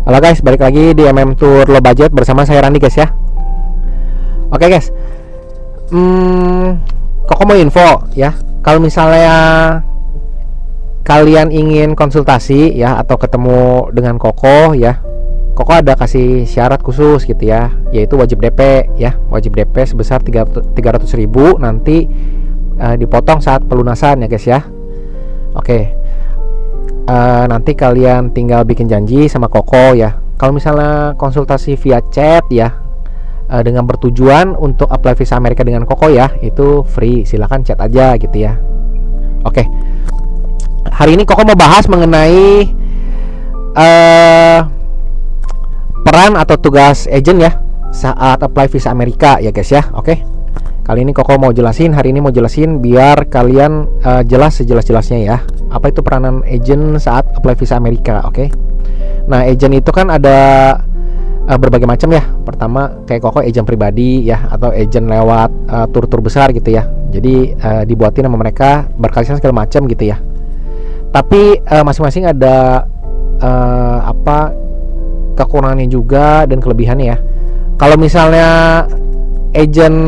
Halo guys, balik lagi di Tour Low Budget bersama saya Randy guys ya. Oke guys, Koko mau info ya. Kalau misalnya kalian ingin konsultasi ya atau ketemu dengan Koko ya, Koko ada kasih syarat khusus gitu ya, yaitu wajib DP ya. Wajib DP sebesar 300.000 nanti dipotong saat pelunasan ya guys ya. Oke. Nanti kalian tinggal bikin janji sama Koko ya. Kalau misalnya konsultasi via chat ya, dengan bertujuan untuk apply visa Amerika dengan Koko ya, itu free, silahkan chat aja gitu ya. Oke. Hari ini Koko mau bahas mengenai peran atau tugas agent ya saat apply visa Amerika ya guys ya. Oke. Kali ini Koko mau jelasin, hari ini mau jelasin biar kalian jelas sejelas-jelasnya ya. Apa itu peranan agent saat apply visa Amerika, oke? Nah, agent itu kan ada berbagai macam ya. Pertama kayak Koko agent pribadi ya, atau agent lewat tur-tur besar gitu ya. Jadi dibuatin sama mereka berkali-kali segala macam gitu ya. Tapi masing-masing ada kekurangannya juga dan kelebihannya ya. Kalau misalnya agent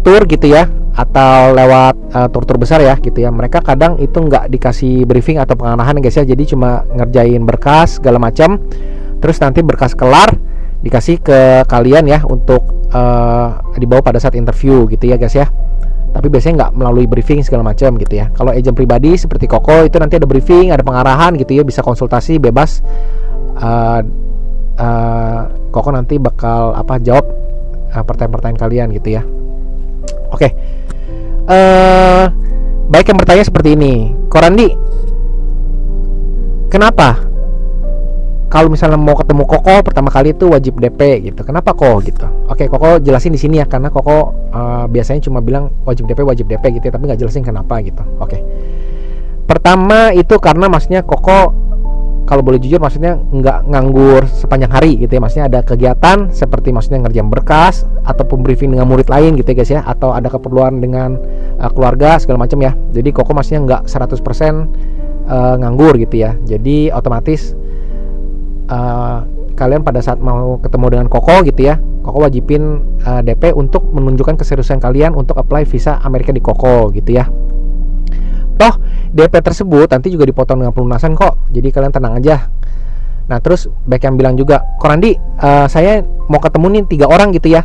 tour gitu ya, atau lewat tur-tur besar ya gitu ya, mereka kadang itu nggak dikasih briefing atau pengarahan guys ya. Jadi cuma ngerjain berkas segala macam, terus nanti berkas kelar dikasih ke kalian ya untuk dibawa pada saat interview gitu ya guys ya. Tapi biasanya nggak melalui briefing segala macam gitu ya. Kalau agent pribadi seperti Koko itu nanti ada briefing, ada pengarahan gitu ya, bisa konsultasi bebas. Koko nanti bakal jawab pertanyaan-pertanyaan kalian gitu ya. Oke. Baik, yang bertanya seperti ini, Korandi, kenapa kalau misalnya mau ketemu Koko pertama kali itu wajib DP gitu? Kenapa kok gitu? Oke, Koko jelasin di sini ya, karena Koko biasanya cuma bilang wajib DP gitu ya, tapi nggak jelasin kenapa gitu. Oke. Pertama itu karena maksudnya Koko, kalau boleh jujur maksudnya nggak nganggur sepanjang hari gitu ya. Maksudnya ada kegiatan seperti maksudnya ngerjain berkas ataupun briefing dengan murid lain gitu ya guys ya, atau ada keperluan dengan keluarga segala macam ya. Jadi Koko maksudnya nggak 100% nganggur gitu ya. Jadi otomatis kalian pada saat mau ketemu dengan Koko gitu ya, Koko wajibin DP untuk menunjukkan keseriusan kalian untuk apply visa Amerika di Koko gitu ya. Toh DP tersebut nanti juga dipotong dengan pelunasan kok, jadi kalian tenang aja. Nah terus baik yang bilang juga, Korandi, saya mau ketemu nih 3 orang gitu ya,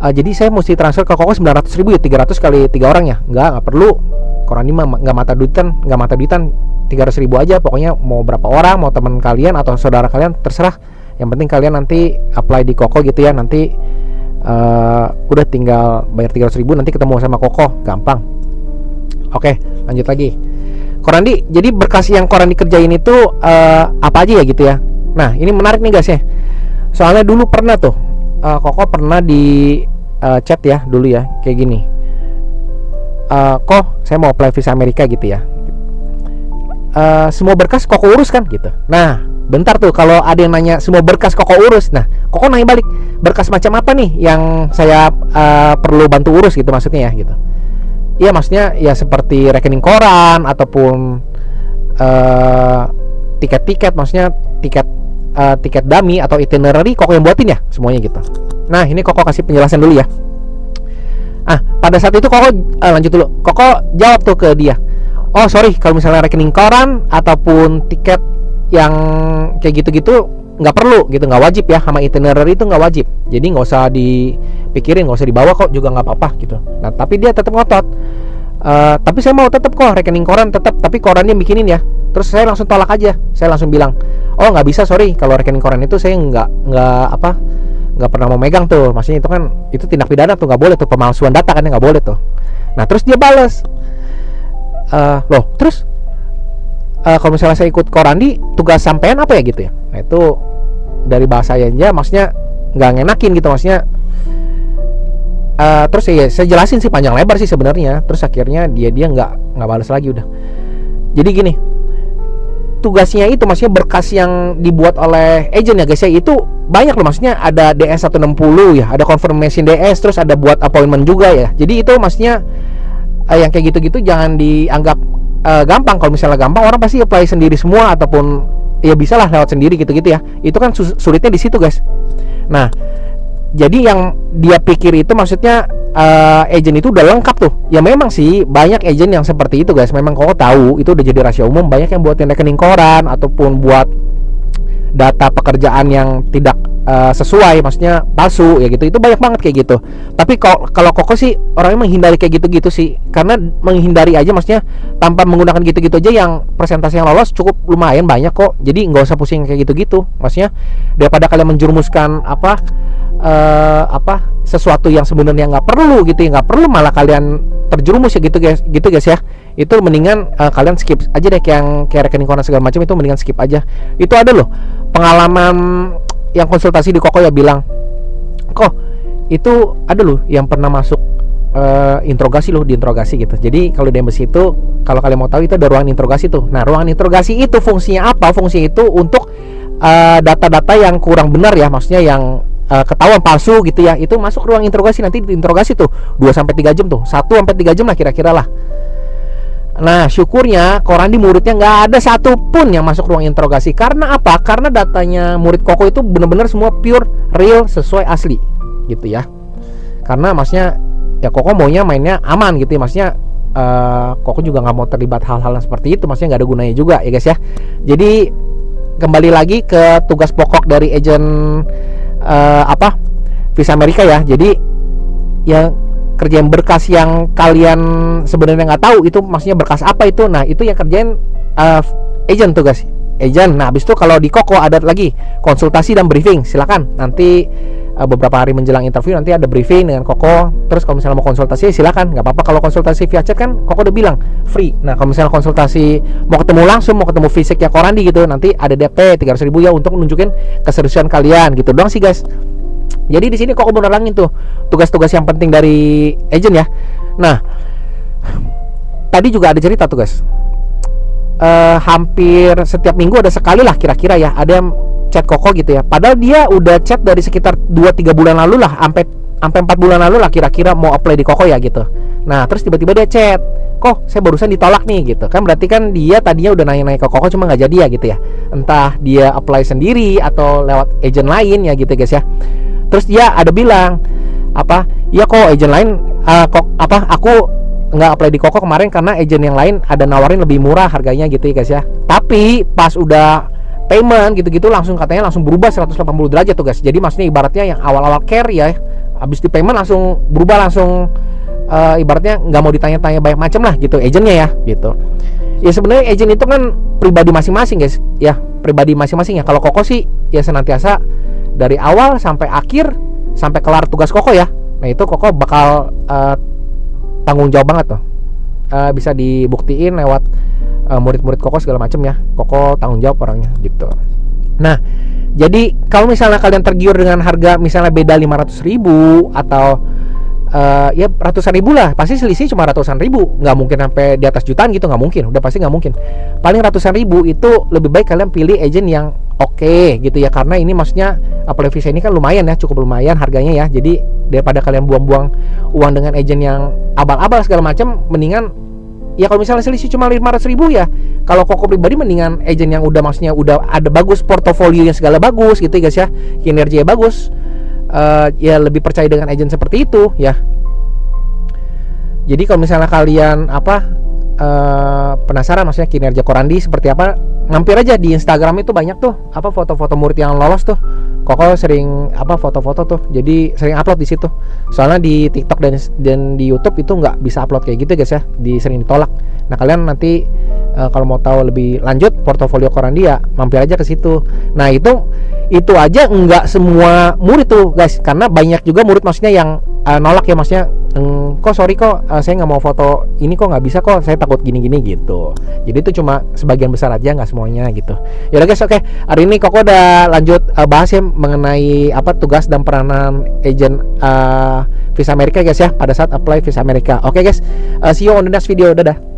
jadi saya mesti transfer ke Koko 900.000 ya, 300 kali 3 orang ya. Nggak perlu, Korandi mah nggak mata duitan 300.000 aja. Pokoknya mau berapa orang, mau teman kalian atau saudara kalian, terserah. Yang penting kalian nanti apply di Koko gitu ya. Nanti udah tinggal bayar 300.000, nanti ketemu sama Koko, gampang. Oke, lanjut lagi. Korandi, jadi berkas yang Korandi kerjain itu apa aja ya gitu ya. Nah, ini menarik nih guys ya. Soalnya dulu pernah tuh Koko pernah di chat ya dulu ya, kayak gini. Kok saya mau apply visa Amerika gitu ya. Semua berkas Koko urus kan gitu. Nah, bentar tuh kalau ada yang nanya semua berkas Koko urus. Nah, Koko nanya balik, berkas macam apa nih yang saya perlu bantu urus gitu maksudnya ya gitu. Iya, maksudnya ya seperti rekening koran ataupun tiket-tiket, maksudnya tiket dummy atau itinerary Koko yang buatin ya semuanya gitu. Nah, ini Koko kasih penjelasan dulu ya. Pada saat itu Koko lanjut dulu. Koko jawab tuh ke dia, oh sorry, kalau misalnya rekening koran ataupun tiket yang kayak gitu-gitu nggak perlu gitu, nggak wajib ya, sama itinerary itu nggak wajib. Jadi nggak usah dipikirin, nggak usah dibawa kok, juga nggak apa-apa gitu. Nah tapi dia tetap ngotot, tapi saya mau tetap kok rekening koran tetap, tapi korannya bikinin ya. Terus saya langsung tolak aja, saya langsung bilang, oh nggak bisa, sorry, kalau rekening koran itu saya nggak pernah mau megang tuh. Maksudnya itu kan itu tindak pidana tuh, nggak boleh tuh, pemalsuan data kan, nggak boleh tuh. Nah terus dia bales, loh terus kalau misalnya saya ikut Korandi, tugas sampean apa ya gitu ya. Nah itu dari bahasanya aja maksudnya nggak ngenakin gitu maksudnya. Terus ya saya jelasin sih panjang lebar sih sebenarnya. Terus akhirnya dia nggak balas lagi udah. Jadi gini, tugasnya itu maksudnya berkas yang dibuat oleh agent ya guys ya, itu banyak loh. Maksudnya ada DS 160 ya, ada confirmation DS, terus ada buat appointment juga ya. Jadi itu maksudnya yang kayak gitu-gitu jangan dianggap gampang. Kalau misalnya gampang, orang pasti apply sendiri semua ataupun ya bisa lah lewat sendiri gitu-gitu ya. Itu kan sulitnya di situ guys. Nah, jadi yang dia pikir itu maksudnya agent itu udah lengkap tuh. Ya memang sih banyak agent yang seperti itu guys. Memang kok tahu itu udah jadi rahasia umum. Banyak yang buatin rekening koran ataupun buat data pekerjaan yang tidak sesuai, maksudnya palsu ya gitu. Itu banyak banget kayak gitu. Tapi kalau Koko sih orangnya menghindari kayak gitu-gitu sih. Karena menghindari aja, maksudnya tanpa menggunakan gitu-gitu aja yang persentase yang lolos cukup lumayan banyak kok. Jadi nggak usah pusing kayak gitu-gitu. Maksudnya daripada kalian menjerumuskan sesuatu yang sebenarnya nggak perlu gitu ya, nggak perlu malah kalian terjerumus ya gitu guys ya. Itu mendingan kalian skip aja deh, kayak rekening koran segala macam itu mendingan skip aja. Itu ada loh pengalaman yang konsultasi di Koko ya, bilang kok itu ada loh yang pernah masuk interogasi loh, diinterogasi gitu. Jadi kalau di embassy itu, kalau kalian mau tahu, itu ada ruangan interogasi tuh. Nah, ruangan interogasi itu fungsinya apa? Fungsinya itu untuk data-data yang kurang benar ya, maksudnya yang ketahuan palsu gitu ya, itu masuk ruang interogasi, nanti diinterogasi tuh 2-3 jam tuh, 1-3 jam lah kira-kira lah. Nah, syukurnya Korandi muridnya nggak ada satupun yang masuk ruang interogasi. Karena apa? Karena datanya murid Koko itu benar-benar semua pure, real, sesuai asli gitu ya. Karena maksudnya ya Koko maunya mainnya aman gitu ya, maksudnya Koko juga nggak mau terlibat hal-hal yang seperti itu, maksudnya nggak ada gunanya juga ya guys ya. Jadi kembali lagi ke tugas pokok dari agent Visa Amerika ya. Jadi yang kerjaan berkas yang kalian sebenarnya nggak tahu itu maksudnya berkas apa itu, nah itu yang kerjain agent tuh guys, agent. Nah habis itu kalau di Koko ada lagi konsultasi dan briefing. Silakan nanti beberapa hari menjelang interview nanti ada briefing dengan Koko. Terus kalau misalnya mau konsultasi silakan, nggak apa-apa. Kalau konsultasi via chat kan Koko udah bilang free. Nah kalau misalnya konsultasi mau ketemu langsung, mau ketemu fisik ya Korandi gitu, nanti ada DP 300.000 ya untuk nunjukin keseriusan kalian gitu doang sih guys. Jadi di sini Koko menerangin tuh tugas-tugas yang penting dari agent ya. Nah, tadi juga ada cerita tuh guys. Hampir setiap minggu ada sekali lah kira-kira ya, ada yang chat Koko gitu ya. Padahal dia udah chat dari sekitar 2-3 bulan lalu lah, sampai 4 bulan lalu lah kira-kira mau apply di Koko ya gitu. Nah, terus tiba-tiba dia chat, "Kok saya barusan ditolak nih," gitu. Kan berarti kan dia tadinya udah nanya-nanya ke Koko cuma nggak jadi ya gitu ya. Entah dia apply sendiri atau lewat agent lain ya gitu guys ya. Terus dia ada bilang ya kok agent lain aku nggak apply di Koko kemarin karena agent yang lain ada nawarin lebih murah harganya gitu ya guys ya. Tapi pas udah payment gitu-gitu langsung katanya langsung berubah 180 derajat tuh guys. Jadi maksudnya ibaratnya yang awal-awal care ya, habis di payment langsung berubah, langsung ibaratnya nggak mau ditanya-tanya banyak macam lah gitu agentnya ya gitu. Ya sebenarnya agent itu kan pribadi masing-masing guys ya, pribadi masing-masing ya. Kalau Koko sih ya senantiasa dari awal sampai akhir, sampai kelar tugas Koko ya. Nah itu Koko bakal tanggung jawab banget tuh. Bisa dibuktiin lewat murid-murid Koko segala macem ya. Koko tanggung jawab orangnya gitu. Nah jadi kalau misalnya kalian tergiur dengan harga misalnya beda 500.000 atau ya ratusan ribu lah, pasti selisih cuma ratusan ribu, nggak mungkin sampai di atas jutaan gitu, nggak mungkin, udah pasti nggak mungkin. Paling ratusan ribu itu lebih baik kalian pilih agent yang oke gitu ya, karena ini maksudnya apply visa ini kan lumayan ya, cukup lumayan harganya ya. Jadi daripada kalian buang-buang uang dengan agent yang abal-abal segala macam, mendingan ya kalau misalnya selisih cuma 500.000 ya, kalau Koko pribadi mendingan agent yang udah maksudnya udah ada bagus portofolio yang segala bagus gitu ya guys ya, kinerjanya bagus. Ya lebih percaya dengan agent seperti itu ya. Jadi kalau misalnya kalian penasaran maksudnya kinerja Korandi seperti apa, mampir aja di Instagram, itu banyak tuh foto-foto murid yang lolos tuh. Koko sering foto-foto tuh, jadi sering upload di situ. Soalnya di TikTok dan di YouTube itu nggak bisa upload kayak gitu guys ya, sering ditolak. Nah kalian nanti kalau mau tahu lebih lanjut portofolio Korandi ya mampir aja ke situ. Nah itu aja nggak semua murid tuh guys, karena banyak juga murid maksudnya yang nolak ya, maksudnya kok sorry kok saya nggak mau foto ini, kok nggak bisa kok, saya takut gini-gini gitu. Jadi itu cuma sebagian besar aja, nggak semuanya gitu. Ya udah guys, oke. Hari ini Koko udah lanjut bahas ya mengenai tugas dan peranan agent Visa Amerika guys ya pada saat apply Visa Amerika. Oke guys, see you on the next video, dadah.